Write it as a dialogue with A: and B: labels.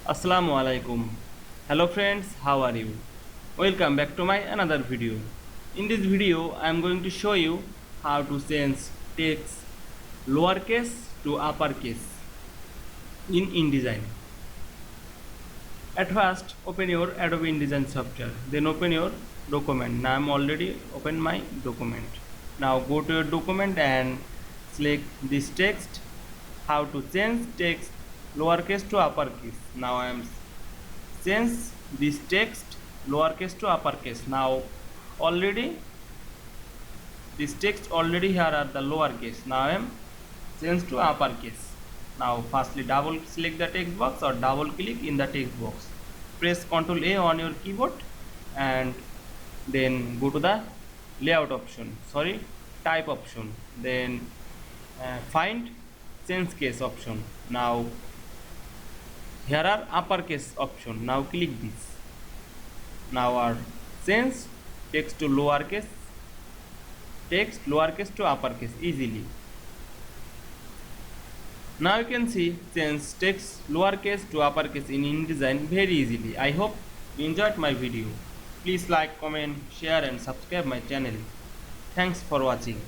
A: Assalamu Walaikum. Hello friends, how are you? Welcome back to my another video. In this video, I am going to show you how to change text lowercase to uppercase in InDesign. At first, open your Adobe InDesign software. Then open your document. Now I am already open my document. Now go to your document and select this text. How to change text lowercase to uppercase. Now I am change this text lowercase to uppercase. Now already this text already here are the lowercase. Now I am change to uppercase. Now firstly double select the text box or double click in the text box. Press Ctrl A on your keyboard and then go to the layout option, type option, then find change case option. Now here are uppercase option. Now click this. Now our change text lowercase to uppercase easily. Now you can see change text lowercase to uppercase in InDesign very easily. I hope you enjoyed my video. Please like, comment, share and subscribe my channel. Thanks for watching.